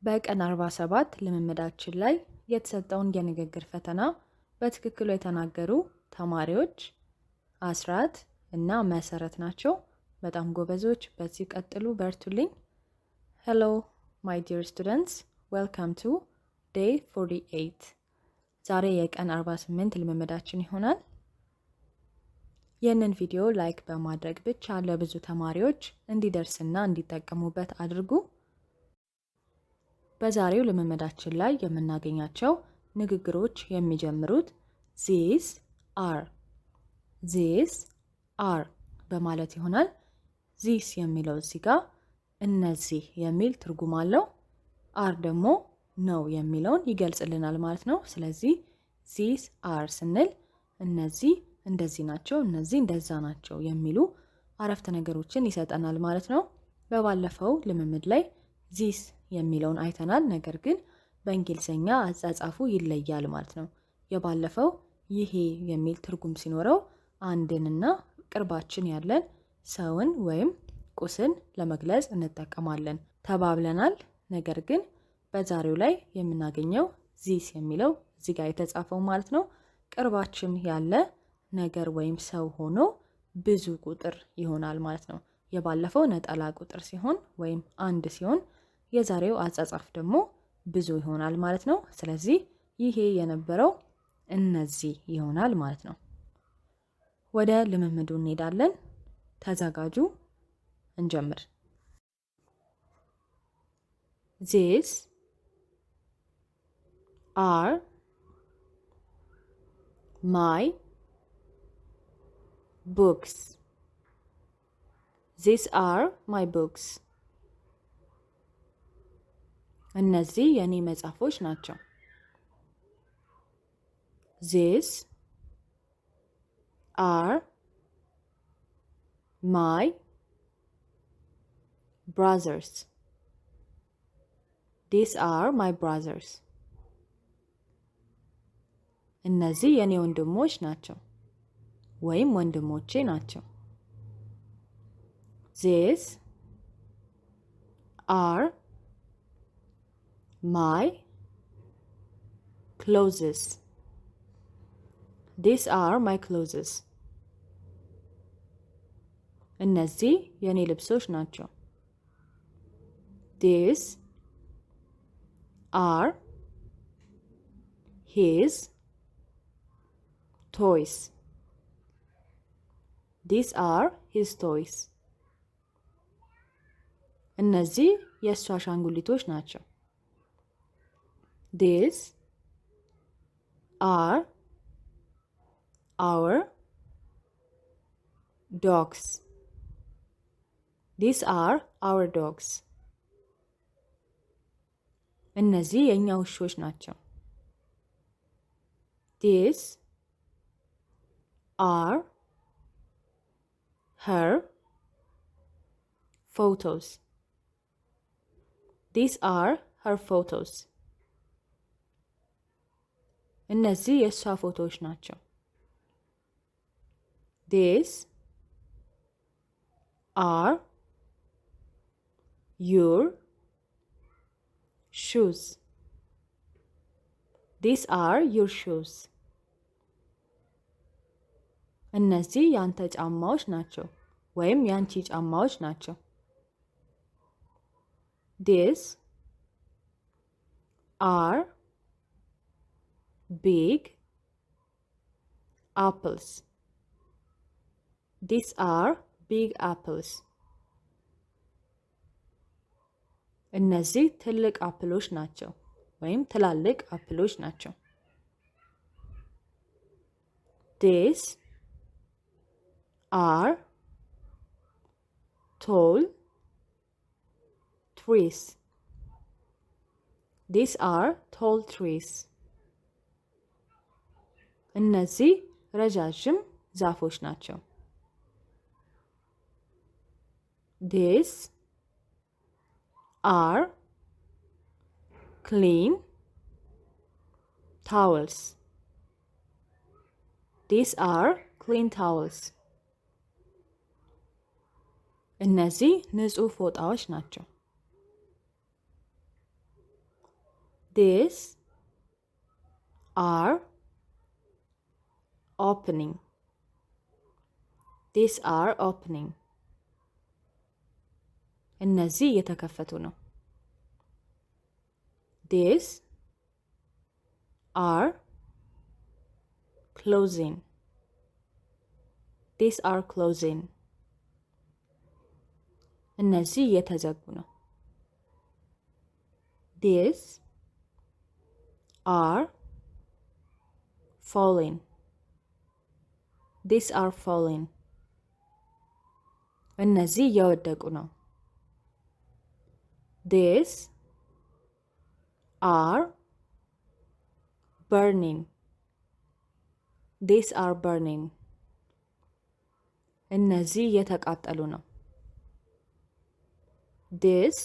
በቀን 47 ልምምዳችን ላይ የተሰጠውን የንግግር ፈተና በትክክሉ የተናገሩ ተማሪዎች አስራት እና መሰረት ናቸው። በጣም ጎበዞች። በዚህ ቀጥሉ፣ በርቱልኝ። Hello my dear students, welcome to day 48. ዛሬ የቀን 48 ልምምዳችን ይሆናል። ይህንን ቪዲዮ ላይክ በማድረግ ብቻ ለብዙ ተማሪዎች እንዲደርስና እንዲጠቀሙበት አድርጉ። በዛሬው ልምምዳችን ላይ የምናገኛቸው ንግግሮች የሚጀምሩት these are በማለት ይሆናል። ዚስ የሚለው እዚህ ጋር እነዚህ የሚል ትርጉም አለው። አር ደግሞ ነው የሚለውን ይገልጽልናል ማለት ነው። ስለዚህ ዚስ አር ስንል እነዚህ እንደዚህ ናቸው፣ እነዚህ እንደዛ ናቸው የሚሉ አረፍተ ነገሮችን ይሰጠናል ማለት ነው። በባለፈው ልምምድ ላይ ዚስ የሚለውን አይተናል። ነገር ግን በእንግሊዝኛ አጻጻፉ ይለያል ማለት ነው። የባለፈው ይሄ የሚል ትርጉም ሲኖረው አንድንና ቅርባችን ያለን ሰውን ወይም ቁስን ለመግለጽ እንጠቀማለን ተባብለናል። ነገር ግን በዛሬው ላይ የምናገኘው ዚስ የሚለው እዚህ ጋር የተጻፈው ማለት ነው ቅርባችን ያለ ነገር ወይም ሰው ሆኖ ብዙ ቁጥር ይሆናል ማለት ነው። የባለፈው ነጠላ ቁጥር ሲሆን ወይም አንድ ሲሆን የዛሬው አጻጻፍ ደግሞ ብዙ ይሆናል ማለት ነው። ስለዚህ ይሄ የነበረው እነዚህ ይሆናል ማለት ነው። ወደ ልምምዱ እንሄዳለን። ተዘጋጁ፣ እንጀምር። These are my books. These are my books. እነዚህ የኔ መጽሐፎች ናቸው። These are my brothers. These are my brothers. እነዚህ የኔ ወንድሞች ናቸው ወይም ወንድሞቼ ናቸው። These are my clothes. These are my clothes. እነዚህ የኔ ልብሶች ናቸው። These are his toys. These are his toys. እነዚህ የእሱ አሻንጉሊቶች ናቸው። These are our dogs. These are our dogs. እነዚህ የእኛ ውሾች ናቸው። These are her photos. These are her photos. እነዚህ የእሷ ፎቶዎች ናቸው። These are your shoes. These are your shoes. እነዚህ ያንተ ጫማዎች ናቸው ወይም ያንቺ ጫማዎች ናቸው። These are big apples. These are big apples. እነዚህ ትልቅ አፕሎች ናቸው ወይም ትላልቅ አፕሎች ናቸው። These are tall trees. These are tall trees. እነዚህ ረዣዥም ዛፎች ናቸው። These are clean towels. These are clean towels. እነዚህ ንጹህ ፎጣዎች ናቸው። These are opening. These are opening. እነዚህ እየተከፈቱ ነው። These are closing. These are closing. እነዚህ እየተዘጉ ነው። These are falling. These are falling. እነዚህ እየወደቁ ነው። These are burning. These are burning. እነዚህ እየተቃጠሉ ነው። These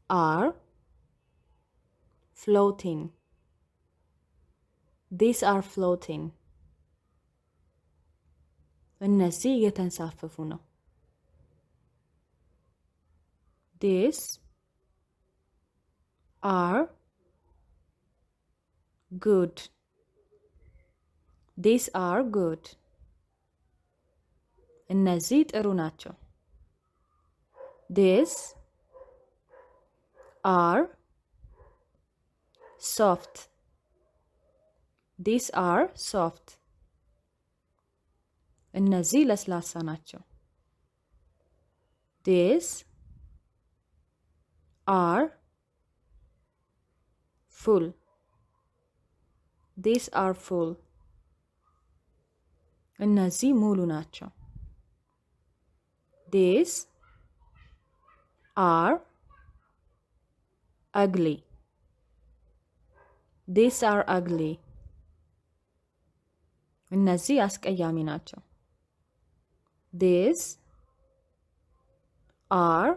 are floating. These are floating. እነዚህ እየተንሳፈፉ ነው። These are good. These are good. እነዚህ ጥሩ ናቸው። These are soft. These are soft. እነዚህ ለስላሳ ናቸው። These are full. These are full. እነዚህ ሙሉ ናቸው። These are ugly. These are ugly. እነዚህ አስቀያሚ ናቸው። These are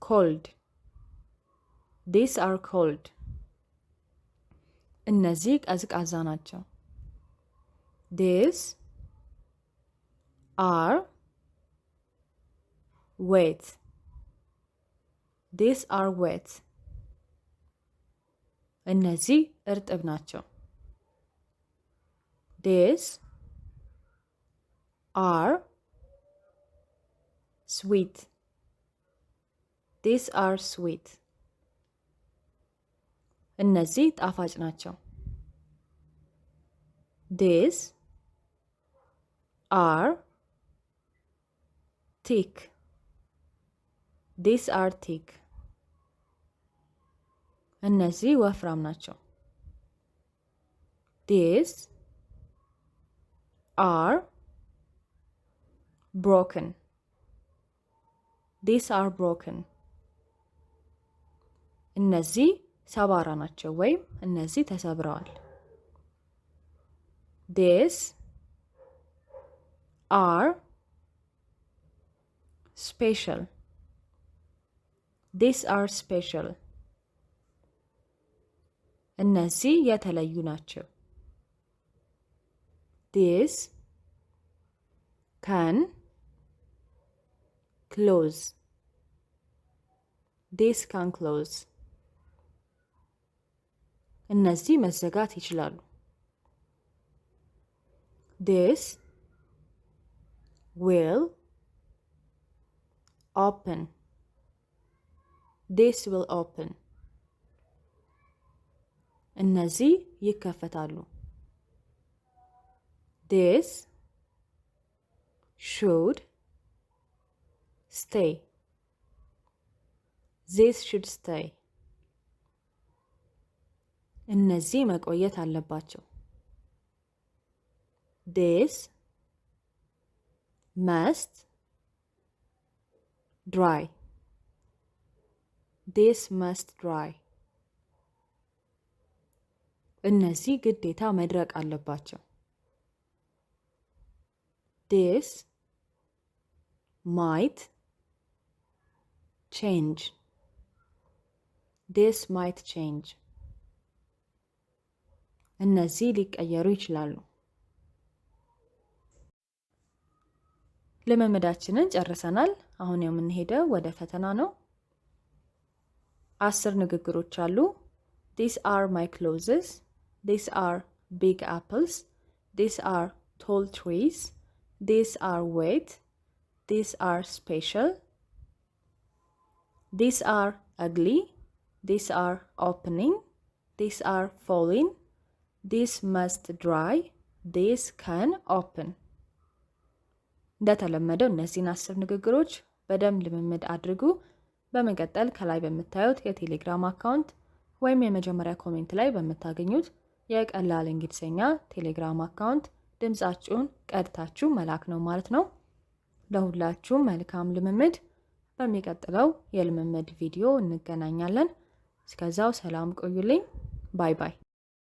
cold. These are cold. እነዚህ ቀዝቃዛ ናቸው። These are wet. These are wet. እነዚህ እርጥብ ናቸው። These are sweet. These are sweet. እነዚህ ጣፋጭ ናቸው። These are thick. These are thick. እነዚህ ወፍራም ናቸው። These are broken. These are broken. እነዚህ ሰባራ ናቸው ወይም እነዚህ ተሰብረዋል። These are special. These are special. እነዚህ የተለዩ ናቸው። These can close. These can close. እነዚህ መዘጋት ይችላሉ። This will open. This will open. እነዚህ ይከፈታሉ። This should stay. This should stay. እነዚህ መቆየት አለባቸው። This must dry. This must dry. እነዚህ ግዴታ መድረቅ አለባቸው። This might change. This might change. እነዚህ ሊቀየሩ ይችላሉ። ልምምዳችንን ጨርሰናል። አሁን የምንሄደው ወደ ፈተና ነው። 10 ንግግሮች አሉ። These are my clothes. These are big apples. These are tall trees. These are wet. These are special. These are ugly. These are opening. These are falling. This must dry. This can open. እንደተለመደው እነዚህን 10 ንግግሮች በደንብ ልምምድ አድርጉ። በመቀጠል ከላይ በምታዩት የቴሌግራም አካውንት ወይም የመጀመሪያ ኮሜንት ላይ በምታገኙት የቀላል እንግሊዝኛ ቴሌግራም አካውንት ድምጻችሁን ቀድታችሁ መላክ ነው ማለት ነው። ለሁላችሁም መልካም ልምምድ። በሚቀጥለው የልምምድ ቪዲዮ እንገናኛለን። እስከዛው ሰላም ቆዩልኝ። ባይ ባይ።